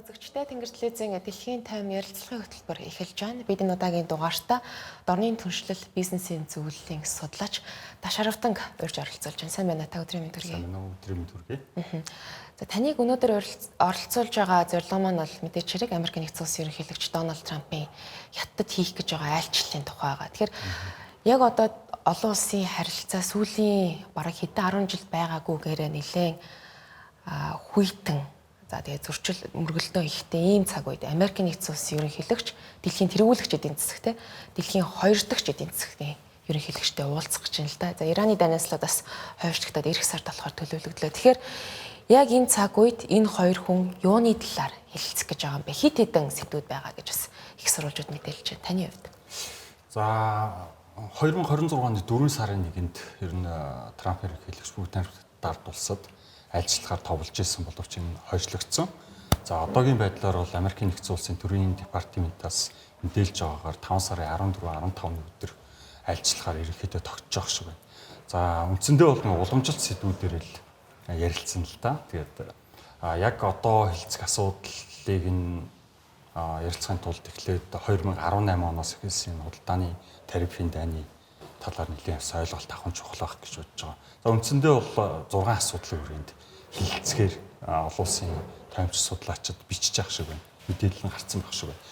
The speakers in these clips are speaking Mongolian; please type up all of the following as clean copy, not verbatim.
үзэгчтэй Тэнгэр телевизийн дэлхийн тайван ярилцлагын хөтөлбөр эхэлж байна. Бид энэ удаагийн дугаартаа дорны түншлэл бизнесийн зөвлөлийн судлаач Ташаравтанг урьж оролцуулж байна. Сайн байна та өдрийн мэнд хүргэе. Сайн байна уу өдрийн мэнд хүргэе. За таныг өнөөдөр оролцуулж байгаа зорилго маань бол мэдээч хэрэг Америк нэгдсэн улсын ерөнхийлөгч Дональд Трампын хятад хийх гэж байгаа айлчлалын тухай байгаа. Тэгэхээр яг одоо олон улсын харилцаа сүүлийн бараг хэдэн 10 жил байгаагүйгээрээ нэлээд хүйтэн за тэгээ зөрчил мөргөлдөө ихтэй ийм цаг үед Америк нэгдсэн улсын ерөнхийлөгч дэлхийн тэргүүлэгч эдийн засагт дэлхийн 2 дахь эдийн засгийн ерөнхийлөгчтэй уулзах гэж байна л да. За Ираны данааслуудаас хойшлогдоод эх сард болохоор төлөвлөгдлөө. Тэгэхээр яг энэ цаг үед энэ хоёр хүн юуны талаар хэлэлцэх гэж байгаа юм бэ? Хит хитэн сэдвүүд байгаа гэж бас их сурвалжууд мэдээлж байна. Таны хувьд. За 2026 оны 4 сарын 1-нд ер нь Трамп ерөнхийлөгч бүгд найрамдаад улсад айлчлахаар товлж исэн боловч энэ хойшлогдсон. За одоогийн байдлаар бол Америк нэгдсэн улсын төрийн департаментаас мэдээлж байгаагаар 5 сарын 14, 15-ны өдөр айлчлахаар ерөнхийдөө тогтож байгаа шиг байна. За үндсэндээ бол уламжлалт сэдвүүдээр л ярилцсан л да. Тэгээд яг одоо хэлцэх асуудлыг нь ярилцахын тулд эхлээд 2018 оноос эхэлсэн худалдааны тарифын дайны талаар нэлийн ойлголт авах чухал байх гэж бодож байгаа. За үндсэндээ бол 6 асуудлын хүрээнд хэлэлцгээр олон улсын таймч судлаачид бичиж байгаа шиг байна. Мэдээлэл нь гарсан байх шиг байна.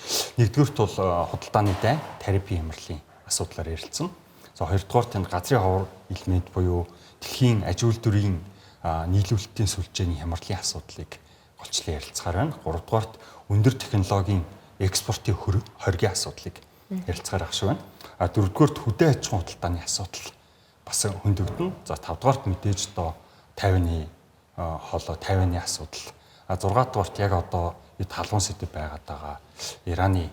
Нэгдүгüүрт бол худалдааны дайн, тарифын хямралын асуудлаар ярилцсан. За хоёрдугаарт энэ газрын ховор элемент буюу дэлхийн аж үйлдвэрийн нийлүүлэлтийн сүлжээний хямралын асуудлыг голчлон ярилцахаар байна. Гуравдугаарт өндөр технологийн экспортын хоргийн асуудлыг ярилцахаар ах шиг байна. Дөрөвдүгээрт хөдөө аж ахуйн худалдааны асуудал бас хөндөгдөн. За тавдугаарт мэдээж одоо Тайваны хоолой, Тайваны асуудал. Зургаадугаарт яг одоо эд халуун сэдэв байгаад байгаа Ираны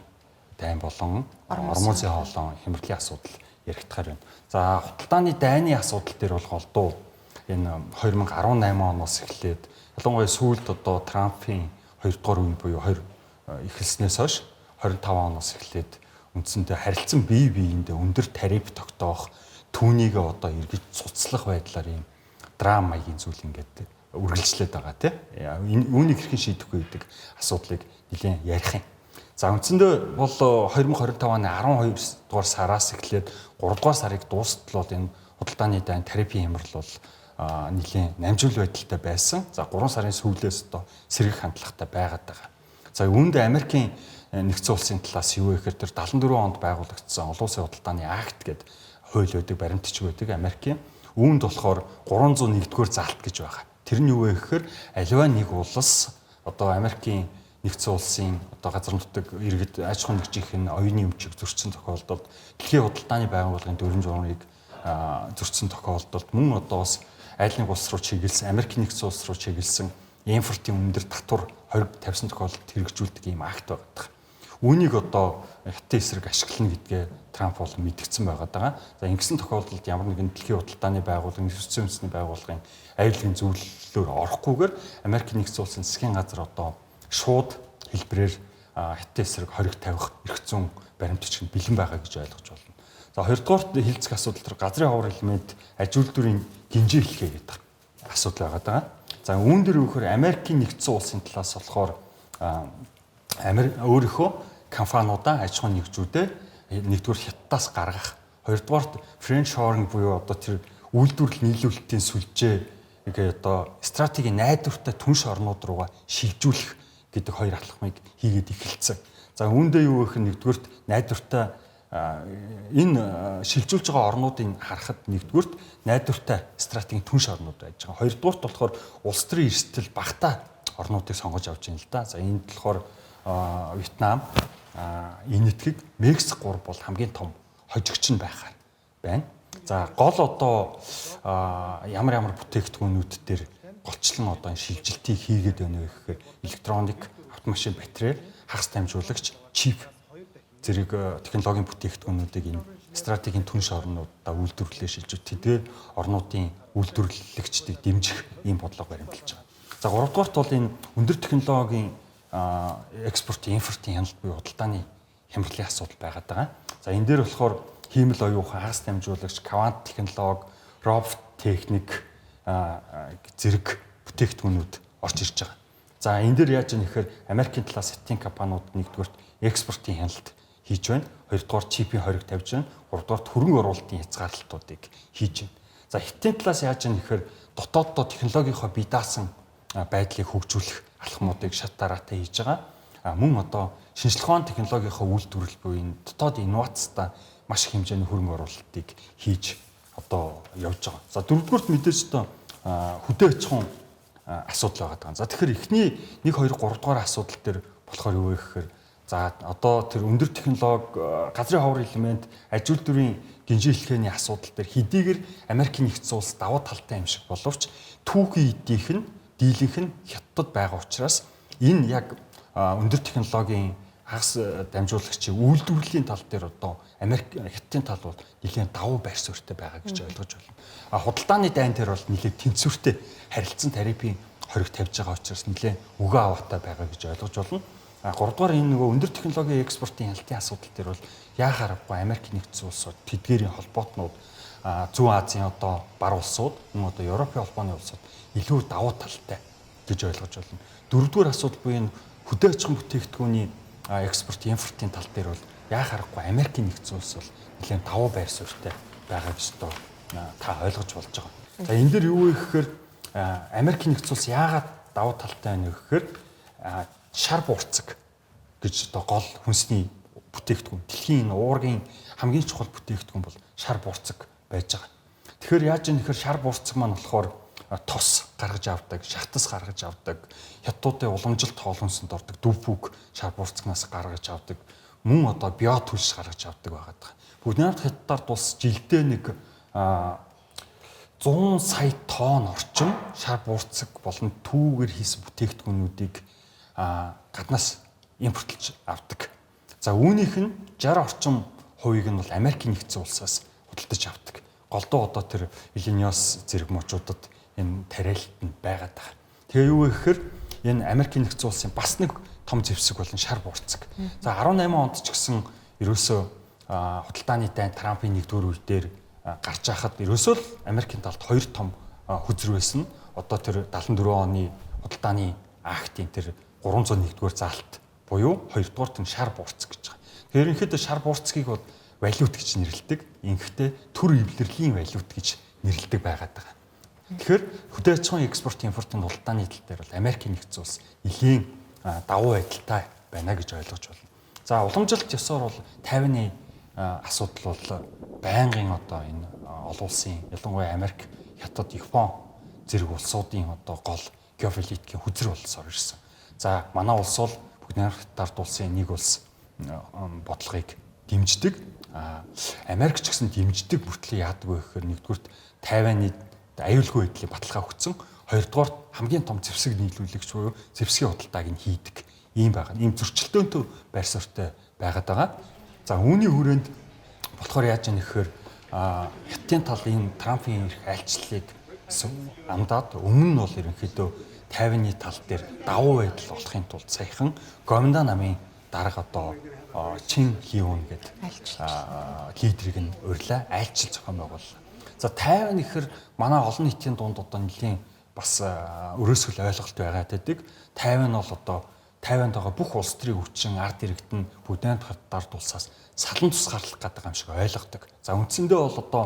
дайн болон Ормозын хоолой хямралын асуудал яригдахаар байна. За худалдааны дайны асуудал дээр бол голдуу энэ 2018 оноос эхлээд ялангуяа сүүлд одоо Трампын 2 дугаар үе буюу 2 эхэлснээс хойш 25 оноос эхлээд үндсэндээ харилцан бие биендээ өндөр тариф тогтоох түүнийг одоо эргэж цуцлах байдлаар ийм драм маягийн зүйл ингээд үргэлжлээд байгаа тийм. Үүнийг хэрхэн шийдэхгүй гэдэг асуудлыг нэлээд ярих юм. За үндсэндээ бол 2025 оны 12 дугаар сараас эхлээд 3 дугаар сарыг дуустал бол энэ худалдааны дайн тарифын хямрал бол нэлээд намжуул байдалтай байсан. За 3 сарын сүүлээс одоо сэргэх хандлагатай байгаад байгаа. За үүнд Америкийн нэгдсэн улсын талаас юу вэ гэхээр тэр 74 онд байгуулагдсан олон улсын худалдааны акт гэдэг хууль байдаг, баримтч байдаг Америкийн. Үүнд болохоор 301-р залт гэж байгаа. Тэр нь юу вэ гэхээр аливаа нэг улс одоо Америкийн нэгдсэн улсын одоо газар нутаг иргэд аж ахуйн нэгжийнх нь оюуны өмчийг зөрчсөн тохиолдолд дэлхийн худалдааны байгууллагын дүрм журмыг зөрчсөн тохиолдолд мөн одоо бас айл нэг улс руу чиглэсэн Америк нэгдсэн улс руу чиглэсэн импортын өндөр татвар хориг тавьсан тохиолдолд хэрэгжүүлдэг ийм акт байдаг. Үүнийг одоо хятад эсрэг ашиглана гэдгээ Трамп бол мэдгдсэн байгаад байгаа. За ингэсэн тохиолдолд ямар нэгэн дэлхийн худалдааны байгууллага, нэгдсэн үндэсний байгууллагын аюулгын зөвлөлөөр орохгүйгээр Америк нэгдсэн улсын засгийн газар одоо шууд хэлбэрээр хятад эсрэг хориг тавих эрх зүйн баримтч нь бэлэн байгаа гэж ойлгож байна. За хоёрдугаарт хэлцэх асуудал төр газрын ховор элемент аж үйлдвэрийн гинжээ хэлхээ гэдэг асуудал байгаад байгаа. За үүн дээр вөхөр Америкийн нэгдсэн улсын талаас болохоор өөрийнхөө компаниудаа аж ахуйн нэгжүүдээ нэгдүгээр хятадаас гаргах, хоёрдугаарт French shoring буюу одоо тэр үйлдвэрлэл нийлүүлэлтийн сүлжээ ингээ одоо стратегийн найдвартай түнш орнууд руугаа шилжүүлэх гэдэг хоёр алхмыг хийгээд эхэлсэн. За үүндээ юу гэх нэгдүгээрт найдвартай энэ шилжүүлж байгаа орнуудыг харахад нэгдүгээрт найдвартай стратегийн түнш орнууд байж байгаа. Хоёрдугаарт болохоор улс төрийн эрсдэл багтаа орнуудыг сонгож авч байна л да. За энд болохоор Вьетнам, Энэтхэг, Мексик 3 бол хамгийн том хожигч нь байхаар байна. За гол одоо ямар бүтээгдэхүүнүүд дээр голчлон одоо шилжилтийг хийгээд байна вэ гэхээр электроник, автомашин батарей, хагас дамжуулагч, чип зэрэг технологийн бүтээгдэхүүнүүдийг энэ стратегийн түнш орнуудаа үйлдвэрлэлээ шилжүүлж тэдгээр орнуудын үйлдвэрлэгчдийг дэмжих ийм бодлого баримталж байгаа. За 3 дугаарт бол энэ өндөр технологийн экспортын импортын хяналт буюу худалдааны хямралын асуудал байгаад байгаа. За энэ дээр болохоор хиймэл оюухан, хагас дамжуулагч, квант технологи, робот техник зэрэг бүтээгдэхүүнүүд орж ирж байгаа. За энэ дээр яаж нэхэр Америкийн талаас хятадын компаниуд нэгдүгээр экспортын хяналт хийж байна. Хоёрдугаар чипийн хориг тавьж байна. Гуравдугаар хөрөнгө оруулалтын хязгаарлалтуудыг хийж байна. За хятадын талаас яаж нэхэр дотооддоо технологийнхоо бие даасан байдлыг хөгжүүлэх алхмуудыг шат дараатай хийж байгаа. Мөн одоо шинжлэх ухааны технологийнхоо үйлдвэрлэл буюу энэ дотоод инновацтай маш их хэмжээний хөрөнгө оруулалтыг хийж одоо явж байгаа. За дөрөвдүгürt мэдээж одоо хөдөө аж ахуйн асуудал байгаа. За тэгэхээр эхний 1 2 3 дугаар асуудал дээр болохоор юу вэ гэхээр за одоо тэр өндөр технологи газрын ховор элемент аж үйлдвэрийн гинжин хэлхээний асуудал дээр хэдийгээр Америкийн нэгдсэн улс давуу талтай юм шиг боловч түүхийн эдийнх нь дийлэнх нь хятадд байгаа учраас энэ яг өндөр технологийн хагас дамжуулагчийн үйлдвэрлэлийн тал дээр одоо Америк хятадын тал бол нэлээд давуу байр суурьтай байгаа гэж ойлгож байна. Худалдааны дайн дээр бол нэлээд тэнцвэртэй харилцан тарифын хориг тавьж байгаа учраас нэлээд өгөө аваатай байгаа гэж ойлгож байна. 3 дугаар энэ нөгөө өндөр технологийн экспортын хяналтын асуудал дээр бол яахаар аргагүй Америкийн нэгдсэн улсууд тэдгээрийн холбоотнууд Зүүн Азийн одоо бар улсууд мөн одоо Европын холбооны улсууд илүү давуу талтай гэж ойлгож байна. 4 дугаар асуудал буюу энэ хөдөө аж ахуйн бүтээгдэхүүний экспорт импортын тал дээр бол яахаар аргагүй Америкийн нэгдсэн улс бол нэлээд давуу байр суурьтай байгаа гэж одоо та ойлгож болж байгаа. За энэ дээр юу вэ гэхээр Америкийн нэгдсэн улс яагаад давуу талтай байна вэ гэхээр шар буурцаг гэж одоо гол хүнсний бүтээгдэхүүн дэлхийн уургийн хамгийн чухал бүтээгдэхүүн бол шар буурцаг байж байгаа. Тэгэхээр яаж юм нэхэр шар буурцаг маань болохоор тос гаргаж авдаг, шатас гаргаж авдаг, хятадуудын уламжилт хоолонсонд ордог дүвпүг шар буурцагнаас гаргаж авдаг, мөн одоо био түлш гаргаж авдаг байгаа даа. Бүгд найрамд хятадаар тус жилдээ нэг 100 сая тонн орчим шар буурцаг болон түүгээр хийсэн бүтээгдэхүүнүүдийг гаднаас импортлж авдаг. За үүнийх нь 60 орчим хувийг нь бол Америкийн нэгдсэн улсаас худалдаж авдаг. Голдуу одоо тэр Иллинойс зэрэг мужуудад энэ тариалт нь байгаад байгаа. Тэгээ юу вэ гэхээр энэ Америкийн нэгдсэн улсын бас нэг том зэвсэг болон шар буурцаг. За 18 онд ч гэсэн ерөөсөө худалдааны дайн Трампын нэгдүгээр үе дээр гарч байхад ерөөсөө л Америкийн талд 2 том хүзэр байсан. Одоо тэр 74 оны худалдааны актын тэр 301-р заалт буюу 2-р тэр шар буурцаг гэж байгаа. Тэгэхээр ерөнхийдөө шар буурцгийг бол валют гэж нэрлэдэг. Ингэхдээ төр эвлэрлийн валют гэж нэрлэдэг байгаад байгаа. Тэгэхээр хөдөө аж ахуйн экспорт импортын худалдааны тал дээр бол Америкийн нэгдсэн улс нэлийн давуу байдалтай байна гэж ойлгож байна. За уламжилт ёсоор бол тайваны асуудал бол байнгын одоо энэ олон улсын ялангуяа Америк, Хятад, Япон зэрэг улсуудын одоо гол геополитикийн хүзэр болсоор ирсэн. За манай улс бол бүгд найрамдтард улсын нэг улс бодлогыг дэмждэг. Америк ч гэсэн дэмждэг мөртлөө яадаг вэ гэхээр нэгдүгürt Тайваны аюулгүй байдлыг баталгаа өгсөн. Хоёрдугаар хамгийн том зэвсэг нийлүүлэгч буюу зэвсгийн худалдааг нь хийдэг. Ийм байгаа. Ийм зөрчилдөөнтэй байр суурьтай байгаад байгаа. За үүний хүрээнд болохоор яаж яах гэхээр Хятадын тал энэ Трампын ирэх айлчлалыг амдаад өмнө нь бол ерөнхийдөө Тайваны тал дээр давуу байдал болохын тулд саяхан Гоминда намын дарга одоо Чин Хиун гэдэг лидерийг нь урьлаа айлчил зохион байгууллаа. За Тайван ихэр манай олон нийтийн дунд одоо нэлийн бас өрөөсгөл ойлголт байгаа гэдэг. Тайван бол одоо Тайванд байгаа бүх улс төрийн хүчин ард иргэд нь бүдээнд дард улсаас салан тусгаарлах гэдэг юм шиг ойлгодог. За үндсэндээ бол одоо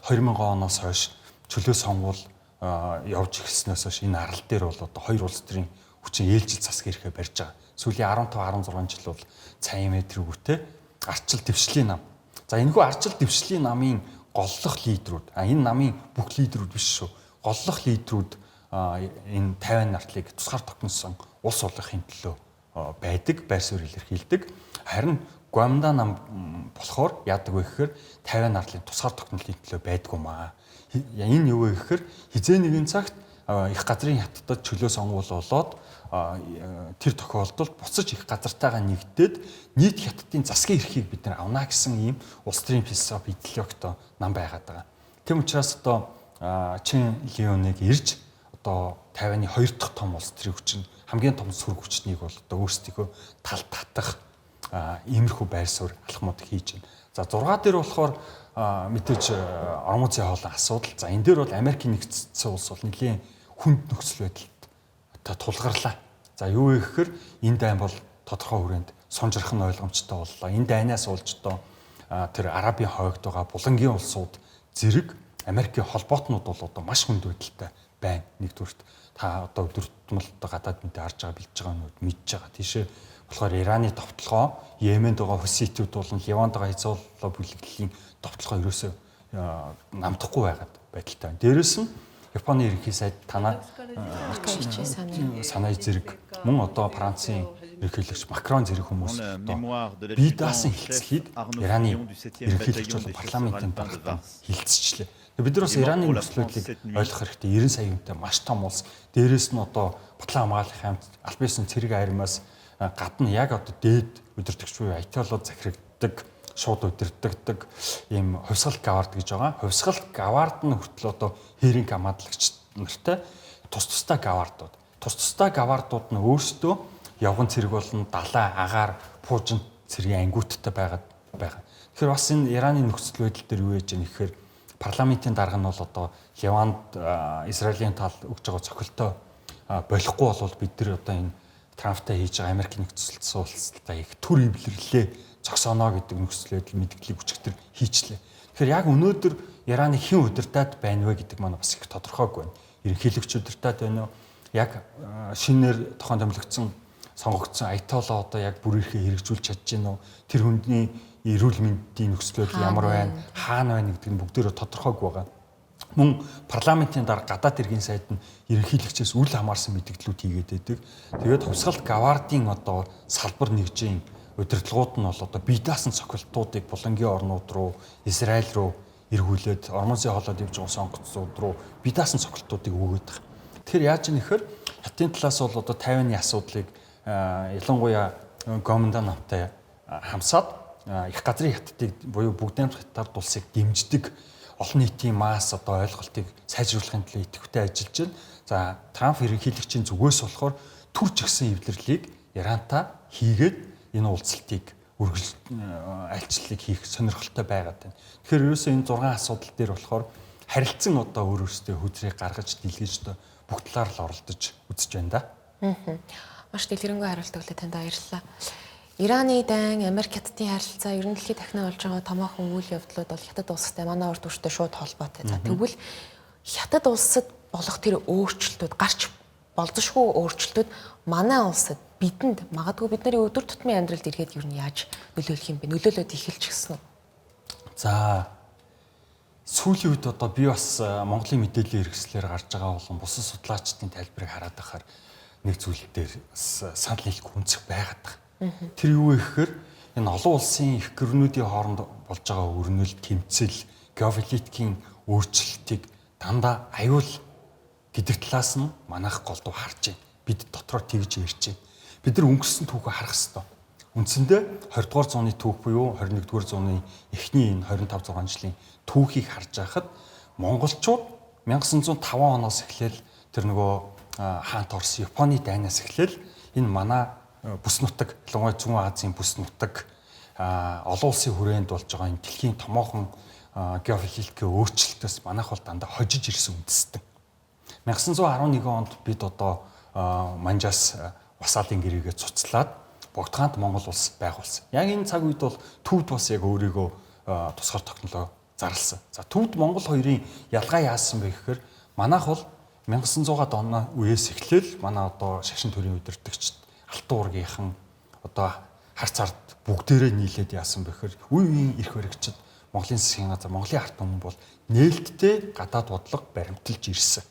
2000 оноос хойш чөлөө сонгуул явж ирснээс хойш энэ арал дээр бол одоо хоёр улс төрийн хүчин ээлжил засаг ирэхэ барьж байгаа. Сүүлийн 15-16 жил бол цаим мэдрэгүүтэй арчил дэвшлийн нам. За энэхүү арчил дэвшлийн намын голлох лидерүүд энэ намын бүх лидерүүд биш шүү. Голлох лидерүүд энэ Тайван артлыг тусгаар тогтносон улс болгохын төлөө байдаг, байр суурь илэрхийлдэг. Харин Гоминда нам болохоор яадаг вэ гэхээр Тайван арлын тусгаар тогтнолын төлөө байдгүй маа. Энэ юу вэ гэхээр хизээ нэгэн цагт их газрын хятадд чөлөө сонгуул болоод тэр тохиолдолд буцаж их газартайгаа нэгдээд нийт хятадын засгийн эрхийг бид нар авна гэсэн ийм улс төрийн философи идеологитой нам байгаад байгаа. Тэм учраас одоо Чин Леоныг ирж одоо Тайваны хоёр дахь том улс төрийн хүчин хамгийн том сүрэг хүчнийг бол одоо өөрсдийнхөө тал татах иймэрхүү байр суурь алхмууд хийж байна. За 6 дээр болохоор мэдээж орон зүйн хоолой асуудал. За энэ дээр бол Америкийн нэгдсэн улс бол нэлийн хүнд нөхцөл байдалд тулгарлаа. За юу вэ гэхээр энэ дайн бол тодорхой хүрээнд сунжрах нь ойлгомжтой боллоо. Энэ дайнаас уулж одоо тэр Арабын хойгд байгаа булангийн улсууд зэрэг Америкийн холбоотнууд бол одоо маш хүнд байдалтай байна. Нэгдүгürt та одоо өдөр тутмын гадаад мэдээ харж байгаа билж байгаа нүд мэдж байгаа. Тийшээ болохоор Ираны товтлогоо Йеменд байгаа Хуситүүд болон Ливанд байгаа Хизбулла бүлэглэлийн товтлогоо ерөөсөө намдахгүй байгаад байдалтай байна. Дээрээс нь Японы ерөнхий сайд танаа санаа зэрэг мөн одоо Францын ерөнхийлөгч Макрон зэрэг хүмүүс одоо бие даасан хилцлийг Ираны ерөнхийлөгч бол парламентын багтаа хилцчихлээ. Бид нар бас Ираны нөхцөлөдлийг ойлгох хэрэгтэй. 90 сая хүнтэй маш том улс. Дээрээс нь одоо Батлан хамгааллын хамт аль биесийн цэрэг армиас гадна яг одоо дээд удирдагч буюу айтиолоод захирагддаг, шууд удирддаг ийм хувьсгал гавард гэж байгаа. Хувьсгал гавард нь хүртэл одоо хээрийн хамгааллагч нартай тусдаа гавардууд. Тусдаа гавардууд нь өөрсдөө явган цэрэг болон далай, агаар, пуужин цэргийн ангиудтай байгаа. Тэгэхээр бас энэ Ираны нөхцөл байдал дээр юу яаж яах гэхээр парламентын дарга нь бол одоо Ливанд Израилийн тал өгж байгаа цохилтоо болохгүй бол бид нар одоо энэ Трамптай хийж байгаа Америк нэгдсэн улстай их төр эвлэрлээ зогсооно гэдэг нөхцөл байдал мэдгэлийг өчигдөр хийчлээ. Тэгэхээр яг өнөөдөр Ираны хэн удирдаад байна вэ гэдэг маань бас их тодорхойгүй байна. Ерөнхийлөгч удирдаад байна уу? Яг шинээр тохон томилогдсон сонгогдсон айтолоо одоо яг бүр ирэхээ хэрэгжүүлж чадж гинөө? Тэр хүндний эрүүл мэндийн нөхцөл байдал ямар байна? Хаана байна гэдэг нь бүгдээрээ тодорхойгүй байгаа. Мөн парламентын дарга гадаад иргэн сайд нь ерөнхийлөгчөөс үл хамаарсан мэдгдлүүд хийгээд байдаг. Тэгээд хувьсгал гавардын одоо салбар нэгжийн удирдлагууд нь бол одоо бие даасан цохилтуудыг булангийн орнууд руу, Израиль руу эргүүлээд Ормозын хоолойд явж байгаа сонгогдсууд руу бие даасан цохилтуудыг өгөөд байгаа. Тэгэхээр яаж юм нэхэр хятадын талаас бол одоо Тайваны асуудлыг ялангуяа Гоминдан намтай хамсаад их газрын хятадыг буюу бүгд найрамдах хятад улсыг дэмждэг олон нийтийн масс одоо ойлголтыг сайжруулахын төлөө идэвхтэй ажиллаж байна. За Трамп ерөнхийлөгчийн зүгээс болохоор түр жигсэн эвлэрлийг Ирантай хийгээд энэ уулзалтыг айлчлалыг хийх сонирхолтой байгаад байна. Тэгэхээр ерөөсөө энэ 6 асуудал дээр болохоор харилцан одоо өөрөөсөө хөдрийг гаргаж дэлгэж одоо бүх талаар л оролдож үзэж байна да. Маш дэлгэрэнгүй хариулт өглөө танд баярлалаа. Ираны дайн, Америк хятадын харилцаа, ер нь дэлхийд дахин болж байгаа томоохон үйл явдлууд бол хятад улстай манай урд үртэй шууд холбоотой. За тэгвэл хятад улсад болох тэр өөрчлөлтүүд, гарч болзошгүй өөрчлөлтүүд манай улсад бидэнд магадгүй бидний өдөр тутмын амьдралд ирэхэд ер нь яаж нөлөөлөх юм бэ? Нөлөөлөд эхэлж гисэн үү? За сүүлийн үед одоо би бас Монголын мэдээллийн хэрэгслээр гарч байгаа болон бусад судлаачдын тайлбарыг хараад байхаар нэг зүйл дээр санал нийлэх үнцэх байгаад байна. Тэр юу вэ гэхээр энэ олон улсын их гэрнүүдийн хооронд болж байгаа өрнөл, тэмцэл, геополитикийн өөрчлөлтийг дандаа аюул гэдэг талаас нь манайх голдуу харж байна. Бид дотроо тэгж ярьж байна. Бид нар өнгөрсөн түүхээ харах хэрэгтэй. Үндсэндээ 20 дугаар зууны түүх буюу 21 дугаар зууны эхний энэ 25-6 жилийн түүхийг харж байхад монголчууд 1905 оноос эхлээл тэр нөгөө хаант Орос, Японы дайнаас эхлээл энэ манай бүс нутаг, ялангуяа Зүүн Азийн бүс нутаг олон улсын хүрээнд болж байгаа энэ дэлхийн томоохон геополитикийн өөрчлөлтөөс манайх бол дандаа хожиж ирсэн үндэстэн. 1911 онд бид одоо Манжаас Васалын гэрээгээ цуцлаад Богдхаант Монгол улс байгуулсан. Яг энэ цаг үед бол төвд бас яг өөрийгөө тусгаар тогтнолоо зарласан. За төвд Монгол хоёрын ялгаа яасан бэ гэхээр манайх бол 1900-аад оны үеэс эхлээл манай одоо шашин төрийн удирдагчид Алтан уургийнхан одоо харц ард бүгдээрээ нийлээд яасан бэ гэхээр үе үеийн эрх баригчид Монголын засгийн газар, Монголын ард түмэн бол нээлттэй гадаад бодлого баримталж ирсэн.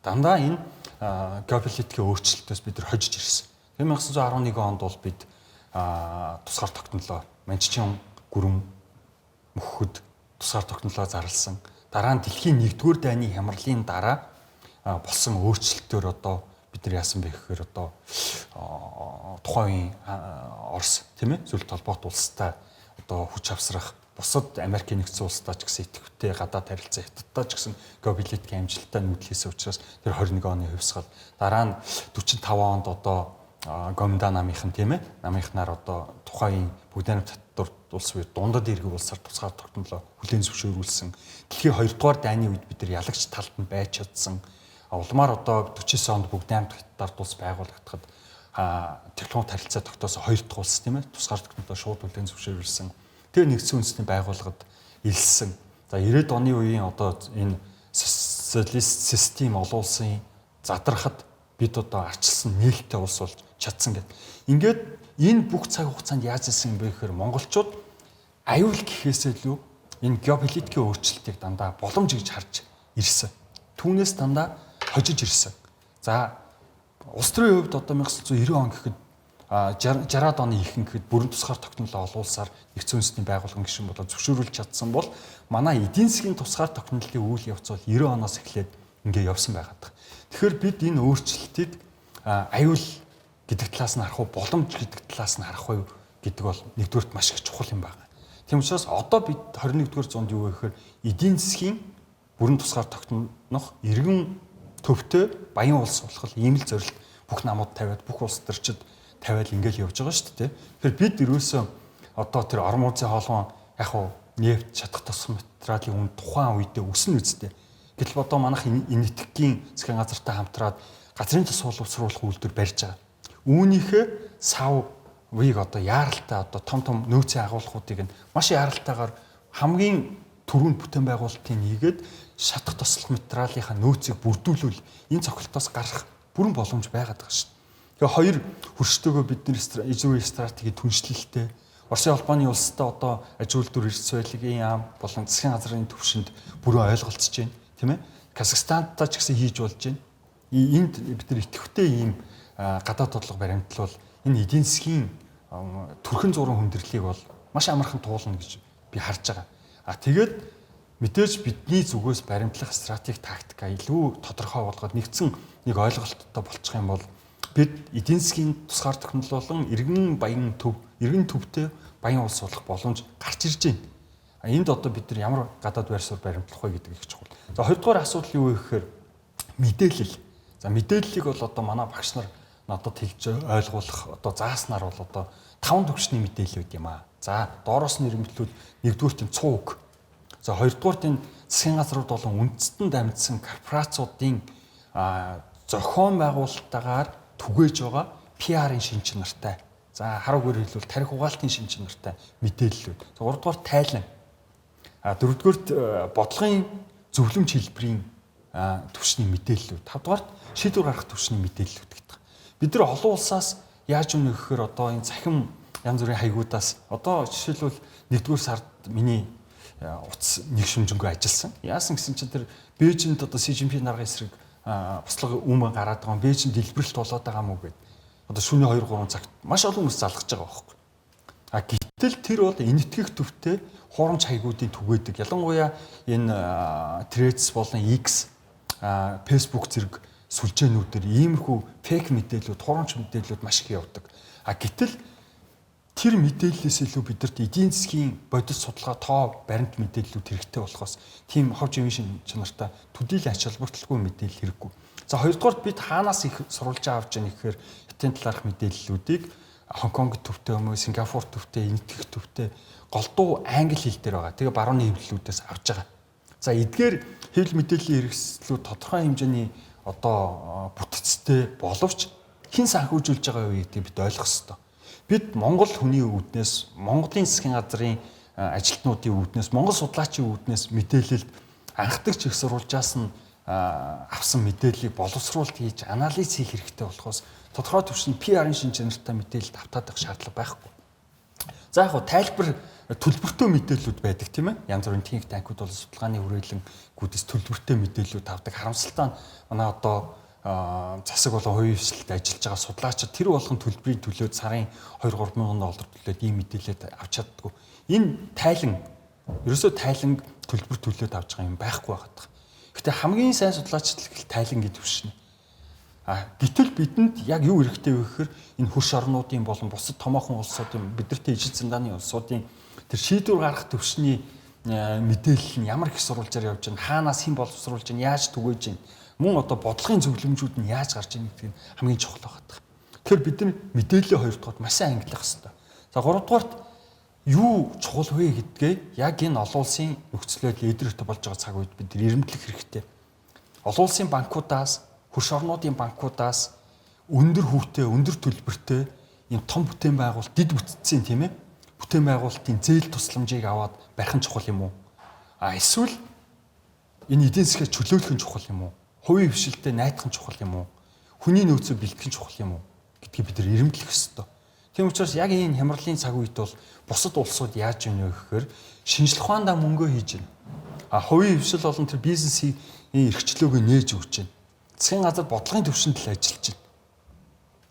Дандаа энэ геополитикийн өөрчлөлтөөс бид нар хожиж ирсэн. 1911 онд бол бид тусгаар тогтнолоо Манччин гүрэн мөхөд тусгаар тогтнолоо зарласан. Дараа нь дэлхийн 1-р дайны хямралын дараа болсон өөрчлөлтөөр одоо бид нар яасан бэ гэхээр одоо тухайн Орос тийм ээ зөвлөлт холбоот улстай одоо хүч авсрах бусад Америкийн нэгдсэн улстай ч гэсэн идэвхтэй гадаад харилцаа хятадтай ч гэсэн геополитикийн амжилттай нүүдэлсэн учраас тэр 21 оны хувьсгал дараа нь 45 онд одоо Гоминда намынхан тийм ээ намынхнаар одоо тухайн бүгд найрамд хятад улс буюу дундад иргэв улсаар тусгаар тогтнолоо хүлээн зөвшөөрүүлсэн. Дэлхийн 2 дугаар дайны үед бид нар ялагч талд нь байж чадсан. Улмаар одоо 49 онд бүгд найрамд хятад улс байгуулагдахад дипломат харилцаа тогтоосон 2 дахь улс тийм ээ тусгаар тогтнолоо шууд үлдээн зөвшөөрүүлсэн. Тэгээ нэгдсэн үндэсний байгууллагад илсэн. За 90-ад оны үеийн одоо энэ социалист систем олон улсын задрахад бид одоо арчилсан нээлттэй улс болж чадсан гэдэг. Ингээд энэ бүх цаг хугацаанд яаж ирсэн бэ гэхээр монголчууд аюул гэхээсээ илүү энэ геополитикийн өөрчлөлтийг дандаа боломж гэж харж ирсэн. Түүнээс дандаа хожиж ирсэн. За улс төрийн хувьд одоо 1990 он гэхэд 60-аад оны ихэнх гэхэд бүрэн тусгаар тогтнолоо олуулсаар нэгдсэн үндэсний байгууллагын гишүүн болоод зөвшөөрүүлж чадсан бол манай эдийн засгийн тусгаар тогтнолын үйл явц бол 90 оноос эхлээд ингээ явсан байгаад. Тэгэхээр бид энэ өөрчлөлтийг аюул гэдэг талаас нь харах уу, боломж гэдэг талаас нь харах уу гэдэг бол нэгдүгээрт маш их чухал юм байна. Тийм учраас одоо бид 21-р зуунд юу вэ гэхээр эдийн засгийн бүрэн тусгаар тогтнох иргэн төвтэй баян улс болох ийм л зорилт бүх намууд тавиад бүх улс төрчид тавиал ингээл явж байгаа шүү дээ. Тэгэхээр бид ерөөсөө одоо тэр ормын хоолгон яг уу нефт чадах тосгон материалын үн тухайн үедээ өснө үсттэй. Гэтэл одоо манайх энэтхэгийн засгийн газартай хамтраад газрын тос боловсруулах үйлдвэр барьж байгаа. Үүнийхээ сав вийг одоо яаралтай одоо том нөөцийн агуулгуудыг нь маш яаралтайгаар хамгийн түрүүнд бүтээн байгуулалтын нэгээд шатах тослох материалынхаа нөөцийг бүрдүүлвэл энэ цогцолтоос гарах бүрэн боломж байгаад байгаа шүү дээ. Тэгээ хоёр хөрштөөгөө бидний эзүүрийн стратеги түншлэлтэй Оросын холбооны улстай одоо аж үйлдвэр эрс байлгийн яам болон засгийн газрын төвшөнд бүрэн ойлголцож байна, тийм ээ. Казахстантай ч гэсэн хийж болж байна. Энд бид нар идэвхтэй ийм гадаад бодлого баримтлал энэ эдийн засгийн төрхөн зургийн хүндрэлийг бол маш амархан туулна гэж би харж байгаа. Тэгээд мэдээж бидний зүгээс баримтлах стратеги тактика илүү тодорхой болгоод нэгдсэн нэг ойлголттой болчих юм бол бид эдийн засгийн тусгаар технологи болон иргэн төвтэй баян улс болох боломж гарч ирж байна. Энд одоо бид нар ямар гадаад байр суурь баримтлах вэ гэдэг их чухал. За хоёрдугаар асуудал юу вэ гэхээр мэдээлэл. За мэдээллийг бол одоо манай багш нар надад хэлж ойлгуулах одоо зааснаар бол одоо 5 төвчний мэдээлэлүүд юм аа. За доороос нь нэрмэтлүүд нэгдүгürt нь цууг. За хоёрдугаарт энэ засгийн газрууд болон үндэстэнд амьдсан корпорациудын зохион байгуулалтаагаар түгээж байгаа PR-ын шин чанартай. За харуугаар хэлбэл тарих угаалтын шин чанартай мэдээллүүд. За гуравдугаар тайлан. Дөрөвдүгээрт бодлогын зөвлөмж хэлбэрийн түвшний мэдээллүүд. Тавдугаарт шийдвэр гаргах түвшний мэдээллүүд гэдэг. Бид нар олон улсаас яаж өгнө гэхээр одоо энэ цахим янз бүрийн хаягуудаас одоо жишээлбэл 1-р сард миний утас нэг шүнжэнгөө ажилласан. Яасан гэсэн чинь тэр Бээжинд одоо Си Жинпинг наргын эсрэг буслага үүмэ гараад байгаа. Бээжинд дэлбэрэлт болоод байгаа мó гэд. Одоо шөнийн 2-3 цагт маш олон хүмүүс залгаж байгаа байхгүй. Гэтэл тэр бол энэтхэх төвтэй хуурамч хаягуудыг түгээдэг. Ялангуяа энэ Threads болон X, Facebook зэрэг сүлжээнүүдээр иймэрхүү фейк мэдээлэлүүд, хуурамч мэдээлэлүүд маш их явдаг. Гэтэл тэр мэдээллээс илүү бидэрт эдийн засгийн бодит судалгаа тоо баримт мэдээллүүд хэрэгтэй болохоос тийм ховж ивэн шин чанартай төдийлөн ач холбогдолгүй мэдээлэл хэрэггүй. За хоёрдугаарт бид хаанаас их сурвалж авч яах гэхээр хятадын талаарх мэдээллүүдийг Хонконг төвтэй юм уу, Сингапур төвтэй, энэтхэх төвтэй голдуу англи хэл дээр байгаа. Тэгээ барууны хэвлэлүүдээс авч байгаа. За эдгээр хэвлэл мэдээллийн хэрэгслүүд тодорхой хэмжээний одоо бүтэцтэй боловч хэн санхүүжүүлж байгаа вэ гэдгийг бид ойлгох ёстой. Бид Монгол хүний үүднээс, Монголын засгийн газрын ажилтнуудын үүднээс, Монгол судлаачийн үүднээс мэдээлэлд анхдаг чиг сурвалжаас нь авсан мэдээллийг боловсруулалт хийж анализ хийх хэрэгтэй болохоос тодорхой түвшинд PR-ын шин чанартай мэдээлэлд автаад байх шаардлага байхгүй. За яг хөө тайлбар төлбөртэй мэдээллүүд байдаг тийм ээ. Янз бүрийн техник танкууд бол судалгааны хүрээлэнгүүдээс төлбөртэй мэдээллүүд авдаг. Харамсалтай нь манай одоо засаг болон хувийн хвшилтэд ажиллаж байгаа судлаачид тэр болгон төлбөрийн төлөөд сарын 2-3 мянган доллар төлөөд ийм мэдээлэлд авч чаддгүй. Энэ тайлан ерөөсөө тайлан төлбөр төлөөд авч байгаа юм байхгүй байгаа. Гэхдээ хамгийн сайн судлаачид л тайлан гэдэг вшнэ. Гэтэл бидэнд яг юу хэрэгтэй вэ гэхээр энэ хөрш орнуудын болон бусад томоохон улсуудын бидэртэй ижил зэндааны улсуудын тэр шийдвэр гаргах төвшний мэдээлэл нь ямар их сурвалжаар явж байна, хаанаас хэн боловсруулж байна, яаж түгээж байна, мөн одоо бодлогын зөвлөмжүүд нь яаж гарч ийн гэдэг нь хамгийн чухал байгаа. Тэгэхээр бид нар мэдээллийн хоёрдугаарт маш сайн ангилах хэрэгтэй. За гуравдугаарт юу чухал вэ гэдгээ яг энэ олон улсын нөхцөлөд лидертэй болж байгаа цаг үед бид ирэмтлэх хэрэгтэй. Олон улсын банкудаас, хөрш орнуудын банкудаас, өндөр хүүтэй, өндөр төлбөртэй ийм том бүтээн байгуулалт, дид бүтцийн тийм ээ бүтээн байгуулалтын зээл тусламжийг аваад барих нь чухал юм уу? Эсвэл энэ эдийн засгийг чөлөөлөх нь чухал юм уу? Хувийн хвшилтэд найдах нь чухал юм уу? Хүний нөөцөө бэлтгэх нь чухал юм уу? Гэдгийг бид нар эрэмблэх ёстой. Тийм учраас яг энэ хямралын цаг үед бол бусад улсууд яаж ийнэ гэхээр шинжлэх ухаандаа мөнгөө хийж байна. Хувийн хвшил болон тэр бизнесийн эрхчлөөг нээж өгч байна. Засгийн газар бодлогын түвшинд л ажиллаж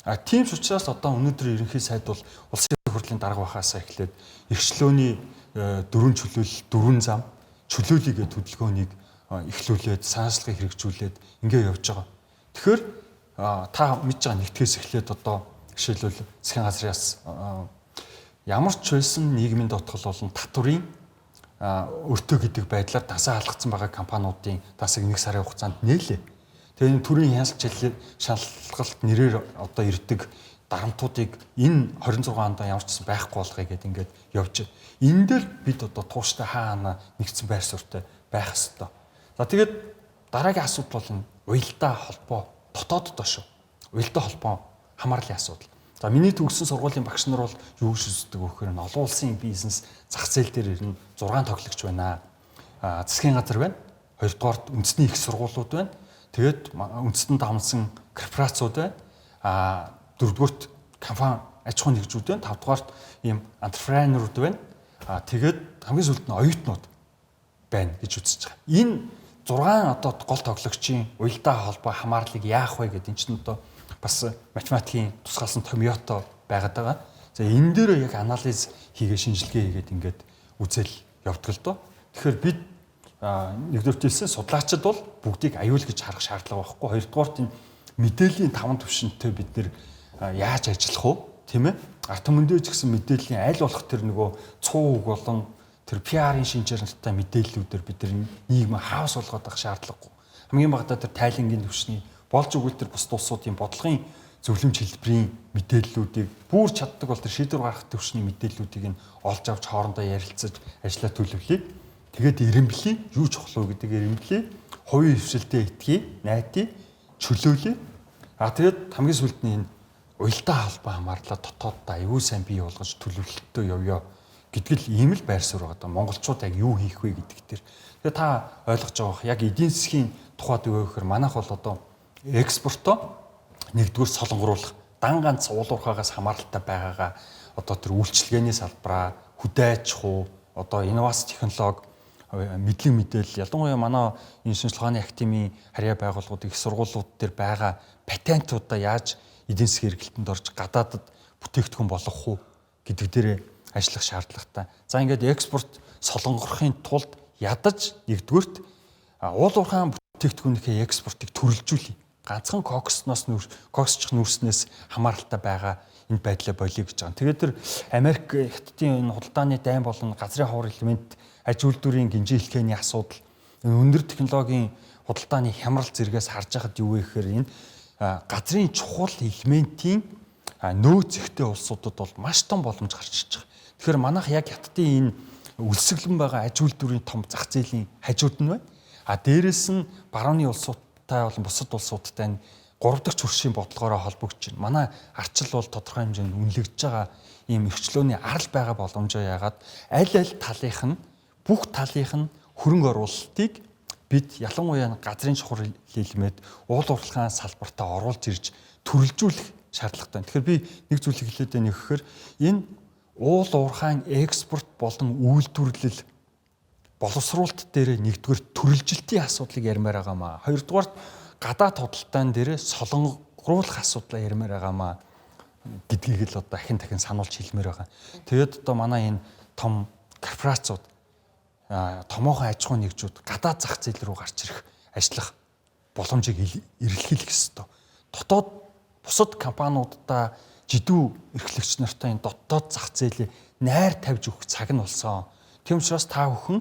байна. Тийм ч учраас одоо өнөөдөр ерөнхий сайд бол улсын хурлын дарга байхаасаа эхлээд эрхчлөөний 4 чөлөөлөл 4 зам чөлөөлөе гэдэг хөдөлгөөнийг эхлүүлээд санаачлалыг хэрэгжүүлээд ингээ явж байгаа. Тэгэхээр та мэдж байгаа нэгтгэс эхлээд одоо жишээлбэл засгийн газраас ямар ч байсан нийгмийн дотгол болон татврын өртөө гэдэг байдлаар дасаа халагдсан байгаа компаниудын дасыг 1 сарын хугацаанд нээлээ. Тэгээ энэ төрийн шалгалт нэрээр одоо ирдэг дарамтуудыг энэ 26 онд ямар ч гэсэн байхгүй болгоё гэдээ ингээд явж байна. Энэ дээр бид одоо тууштай хаана нэгдсэн байр суурьтай байх ёстой. За тэгээд дараагийн асуудал бол энэ уялдаа холбоо дотооддоо шүү. Уялдаа холбоо хамаарлын асуудал. За миний төгссөн сургуулийн багш нар бол юу гэж үздэг вэ гэхээр олон улсын бизнес зах зээл дээр ирнэ 6 тоглогч байна. Засгийн газар байна. Хоёрдугаарт үндэсний их сургуулиуд байна. Тэгээд үндэстэнд хамсан корпорациуд байна. Дөрөвдүгээрт компани аж ахуйн нэгжүүд байна. Тавдугаарт ийм антрепренерүүд байна. Тэгээд хамгийн сүүлд нь оюутнууд байна гэж үзэж байгаа. Энэ 6 одоо гол тоглогчийн уялдаа холбоо хамаарлыг яах вэ гэдэг чинь одоо бас математикийн тусгаалсан томьёото байгаад байгаа. За энэ дээр яг анализ хийгээ шинжилгээ хийгээд ингээд үзэл явдаг л доо. Тэгэхээр бид нэгдүгээр хэлсэн судлаачид бол бүгдийг аюул гэж харах шаардлага байхгүй. Хоёрдугаарт энэ мэдээллийн таван түвшинтэй бид нэр яаж ажиллах вэ? Тийм ээ? Ард түмэндээ ч гэсэн мэдээллийн аль болох тэр нөгөө цуу үг болон тэр PR-ын шинжирэлттэй мэдээллүүдээр бид нар нийгмээ хаос болгоод авах шаардлагагүй. Хамгийн багадаа тэр тайлангийн түвшний болж өгвөл тэр бус улсуудын бодлогын зөвлөмж хэлбэрийн мэдээллүүдийг бүр чаддаг бол тэр шийдвэр гаргах түвшний мэдээллүүдийг нь олж авч хоорондоо ярилцаж ажиллаа төлөвлөе. Тэгээд эренблий юу чухал вэ гэдэг эренблий хувийн хвшилтэд итгэе, найдаа, чөлөөлөе. Тэгээд хамгийн сүүлд нь энэ уялдаа холбоо хамаарлаа дотооддоо аюул сайн бий болгож төлөвлөлтөө явъя гэдгэл ийм л байр суурь байгаа. Монголчууд яг юу хийх вэ гэдэг дээр. Тэгээ та ойлгож байгаа яг эдийн засгийн тухайд юу гэхээр манайх бол одоо экспортоо нэгдүгээр солонгоруулах дан ганц уулуурхаагаас хамааралтай байгаагаа одоо тэр үйлчилгээний салбараа хөдөө аж ахуй одоо инновац технологи мэдлэг мэдээлэл ялангуяа манай энэ шинжилгээ ухааны академийн харьяа байгууллагууд их сургуулиуд дээр байгаа патентуудаа яаж эдийн засгийн эргэлтэнд орж гадаадд бүтээгдэхүүн болгох уу гэдэг дээр ажиллах шаардлагатай. За ингээд экспорт солонгорохын тулд ядаж нэгдүгürt уулуурхаан бүтээгдэхүүнийхээ экспортыг төрөлжүүлье. Ганцхан коксчих нүүрснээс хамааралтай байгаа энэ байдлаа болиё гэж байгаа. Тэгээд тэр Америк хятадын энэ худалдааны дайн болон газрын ховор элемент аж үйлдвэрийн гинжин хэлхээний асуудал өндөр технологийн худалдааны хямрал зэрэгээс харж байхад юу вэ гэхээр энэ газрын чухал элементийн нөөц ихтэй улсуудад бол маш том боломж гарч иж байгаа. Тэгэхээр манайх яг хятадын энэ өлсгөлэн байгаа аж үйлдвэрийн том зах зээлийн хажууд нь байна. Дээрээс нь барууны улсуудтай болон бусад улсуудтай 3 дахь хөршийн бодлогоороо холбогдож байна. Манай арчил бол тодорхой хэмжээнд үнэлэгдэж байгаа ийм эрхчлөөний арал байгаа боломжоо яагаад аль талынх нь бүх талынх нь хөрөнгө оруулалтыг бид ялангуяа газрын чухал элемент уул уурхайн салбартаа оруулж ирж төрөлжүүлэх шаардлагатай. Тэгэхээр би нэг зүйлийг хэлээд байна гэхээр энэ уул уурхайн экспорт болон үйлдвэрлэл боловсруулалт дээр нэгдүгээр төрөлжилтийн асуудлыг ярмаар байгаамаа. Хоёрдугаарт гадаад худалдаан дээр солонгоруулах асуудлаа ярмаар байгаамаа гэдгийг л одоо дахин сануулж хэлмээр байгаа. Тэгээд одоо манай энэ том корпорациуд томоохон аж ахуйн нэгжүүд гадаад зах зээл рүү гарч ирэх ажиллах боломжийг эрэлхийлэх ёстой. Дотоод бусад компаниудаа жидүү эрхлэгч нартай энэ дотоод зах зээлээ найр тавьж өгөх цаг нь болсон. Тийм учраас та бүхэн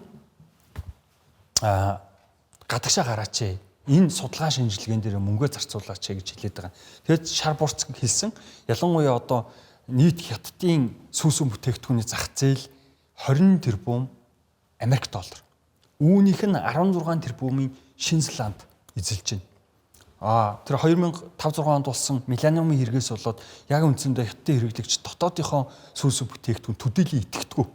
гадагшаа гараач. Энэ судалгаа шинжилгээнд дээр мөнгөө зарцуулаач гэж хэлээд байгаа. Тэгээд Шарбурц хэлсэн. Ялангуяа одоо нийт хятадын сүүсүн бүтээгдэхүүний зах зээл 20 тэрбум Америк доллар. Үүнийх нь 16 тэрбумын Шинзланд эзэлж байна. тэр 2005-6 онд болсон миллениумын хэрэгээс болоод яг үндсэндээ хятадын хэрэглэгч дотоодынхоо сүүс бүтээгдэхүүн төдийлөн итгэдэггүй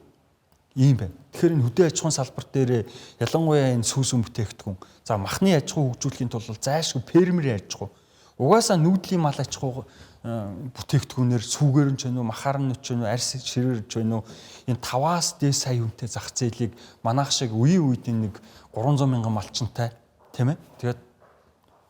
ийм байна. Тэгэхээр энэ хөдөө аж ахуйн салбар дээр ялангуяа энэ сүүс бүтээгдэхүүн за махны аж ахуй хөгжүүлэхийн тулд зайлшгүй фермерийн аж ахуй угаасаа нүүдлийн мал аж ахуй бүтээгдэхүүнээр сүүгээр нь ч вэ, махаар нь ч вэ, арьс ширээр ч вэ, энэ 5-аас дээш сая хүнтэй зах зээлийг манайх шиг үеийн үед нэг 300 мянган малчинтай тийм ээ. Тэгээд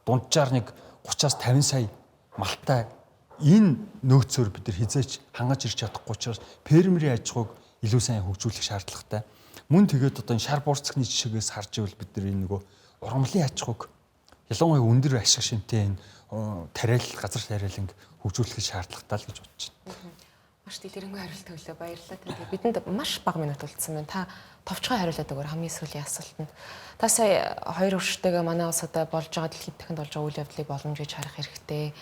дунджаар нэг 30-аас 50 сая малтай энэ нөөцөөр бид нар хизээч хангаж ирч чадахгүй учраас фермерийн аж ахуйг илүү сайн хөгжүүлэх шаардлагатай. Мөн тэгээд одоо энэ шар буурцагны жишгээс харж ивэл бид нар энэ нөгөө ургамлын аж ахуйг ялангуяа өндөр ашиг шинтэй энэ газар тариаланг хөгжүүлэх шаардлагатай л гэж бодож байна. Маш дэлгэрэнгүй хариулт өглөө баярлалаа. Тэгээд бидэнд маш бага минут үлдсэн байна. Та товчхон хариулаад өгөр хамгийн сүүлийн асуултанд. Та сая хоёр өршөлтэйгээ манай улсад болж байгаа дэлхийд дахинд болж байгаа үйл явдлыг боломжийг харах хэрэгтэй.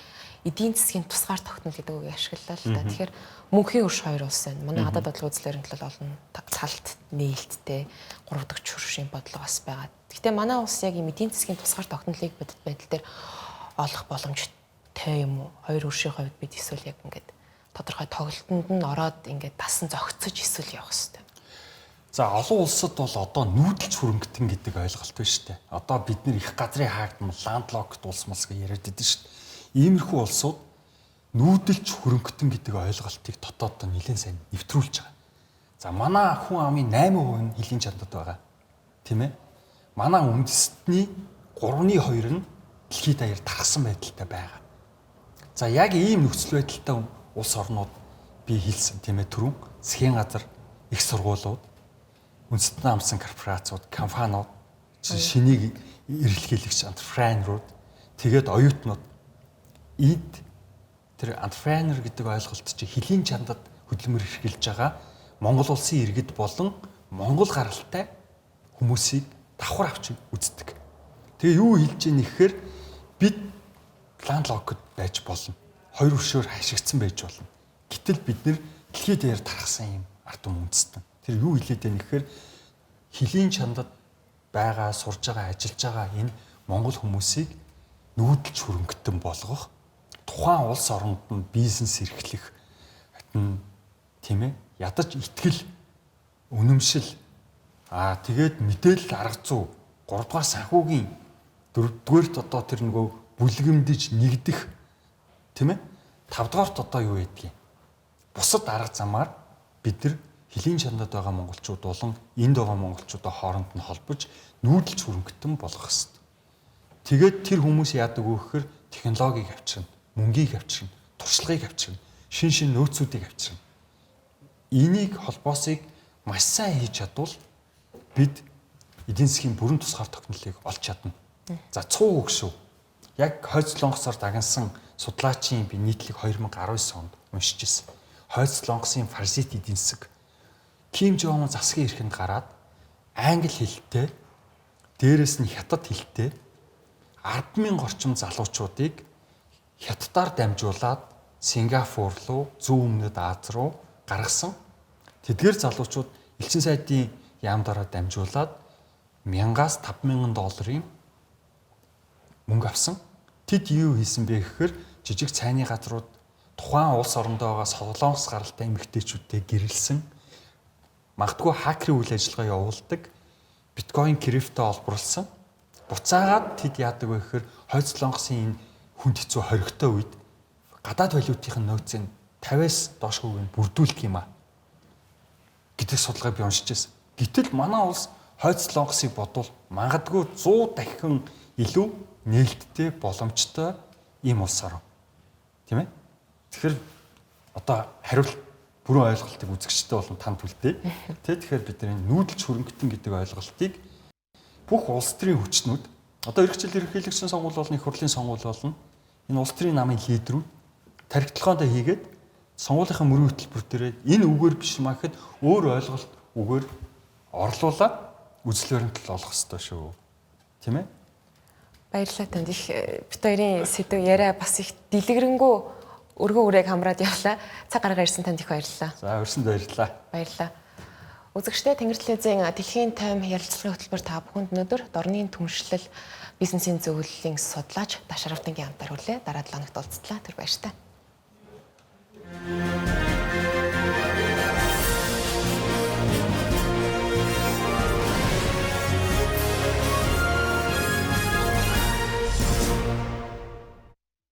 Эдийн засгийн тусгаар тогтнол гэдэг үгийг ашиглалаа л та. Тэгэхээр мөнхийн өрш хоёр улс байна. Манай гадаад бодлого үзлэрийн төлөө олон цалт нээлттэй 3 дахь чөршийн бодлого бас байгаа. Гэхдээ манай улс яг ийм эдийн засгийн тусгаар тогтнолыг бодит байдал дээр олох боломжтой юм уу? Хоёр өршийн хувьд бид эсвэл яг ингээд тодорхой тоглолтонд нь ороод ингээд дасан зогцож эсвэл явах хэрэгтэй. За олон улсад бол одоо нүүдэлж хөрөнгөтөн гэдэг ойлголт байна шүү дээ. Одоо бид нэр их газрын хаагдмал ландлокт улс мус гэж яриад байдаг шүү дээ. Иймэрхүү улсууд нүүдэлж хөрөнгөтөн гэдэг ойлголтыг дотооддоо нэлээд сайн нэвтрүүлж байгаа. За манай хүн амын 8% нь хилийн чандад байгаа. Тийм ээ. Манай үндэстний 3/2 нь дэлхийд даяар тархсан байдалтай байгаа. За яг ийм нөхцөл байдалтай улс орнууд би хэлсэн тийм ээ түрүүн засгийн газар, их сургуулиуд, үндэстэн амсан корпорациуд, компаниуд, шинийг эрэлхийлэгч антрепренерууд, тэгээд оюутнууд тэр антрепренер гэдэг ойлголт чи хилийн чандад хөдөлмөр эрхэлж байгаа Монгол улсын иргэд болон Монгол гаралтай хүмүүсийг давхар авч үздэг. Тэгээ юу хэлж ийн гэхээр бид ландлокд байж болно. Хоёр өршөөр хашигдсан байж болно. Гэтэл бид нэр дэлхийд даяар тархсан юм ард түмэн үндэстэн. Тэр юу хэлээд байна гэхээр хилийн чандад байгаа, сурж байгаа, ажиллаж байгаа энэ монгол хүмүүсийг нүүдэлж хөрөнгөтөн болгох, тухайн улс оронд нь бизнес эрхлэх тийм ээ ядаж итгэл үнэмшил тэгээд мэдээлэл арга зүй 3 дугаар санхүүгийн 4-дүгээрт одоо тэр нөгөө бүлгэмдэж нэгдэх тийм ээ 5 дугаарт одоо юу байдгийг бусад арга замаар бид нар хилийн чандад байгаа монголчууд болон энд байгаа монголчуудаа хооронд нь холбож нүүдэлж хөрөнгөтөн болгох хэрэгтэй. Тэгээд тэр хүмүүс яадаг вэ гэхээр технологиг авчирна, мөнгийг авчирна, туршлагыг авчирна, шин нөөцүүдийг авчирна. Энийг холбоосыг маш сайн хийж чадвал бид эдийн засгийн бүрэн тусгаар тогтнолыг олж чадна. За 100% шүү. Яг хойд Солонгосоор дагнсан судлаачийн би нийтлэг 2019 онд уншиж ирсэн. Хойд Солонгосын паразит эдийн засаг Ким Жон засгийн эрхэнд гараад англи хэлтэй дээрэс нь хятад хэлтэй 10,000 орчим залуучуудыг хятадаар дамжуулаад Сингапур руу зүүн өмнөд Аз руу гаргасан. Тэдгээр залуучууд элчин сайдын яамдаараа дамжуулаад 1000-аас 5,000 долларын мөнгө авсан. Тэд юу хийсэн бэ гэхээр жижиг цайны газрууд тухайн улс орондоо байгаа солонгос гаралтай эмэгтэйчүүдтэй гэрэлсэн. Магадгүй хакерийн үйл ажиллагаа явуулдаг. Биткойн крипто олборлсон. Буцаагаад тэд яадаг вэ гэхээр хойд Солонгосын энэ хүнд хэцүү хоригтой үед гадаад валютын нөөцийг 50-аас доошгүйг нь бүрдүүлдэг юм а гэдэг судалгааг би уншиж байсан. Гэтэл манай улс хойд Солонгосыг бодвол магадгүй 100 дахин илүү нээлттэй боломжтой ийм улс орн. Тийм ээ? Тэгэхээр одоо хариулт бүрэн ойлголтыг үзэгчтэй болон танд үлдээ. Тэгэхээр бид нар нүүдэлж хөрөнгөтөн гэдэг ойлголтыг бүх улс төрийн хүчнүүд одоо эрхчлэл ерөнхийлөгчийн сонгуул болон их хурлын сонгуул болон энэ улс төрийн намын лидерүүд тархитлагаандаа хийгээд сонгуулийнхаа мөрийн хөтөлбөр дээр энэ үгээр биш маа гэхэд өөр ойлголт үгээр орлуулаад үзэл баримтлал олох хэрэгтэй шүү. Тийм ээ? Баярлалаа танд их бит хоёрын сэдв яриа бас их дэлгэрэнгүй өргөн үрээг хамраад явлаа. Цаг гаргаа ирсэн танд их баярлалаа. За урьсанд баярлалаа. Баярлалаа. Үзэгчтэй Тэнгэр телевизийн дэлхийн тойм ярилцлагын хөтөлбөр та бүхэнд өнөөдөр дорны түншлэл бизнесийн зөвлөлийн судлаач Дашар Ардангийн хамтаар хүлээ. Дараа 7 хоногт уулзтлаа. Тэр баяр таа.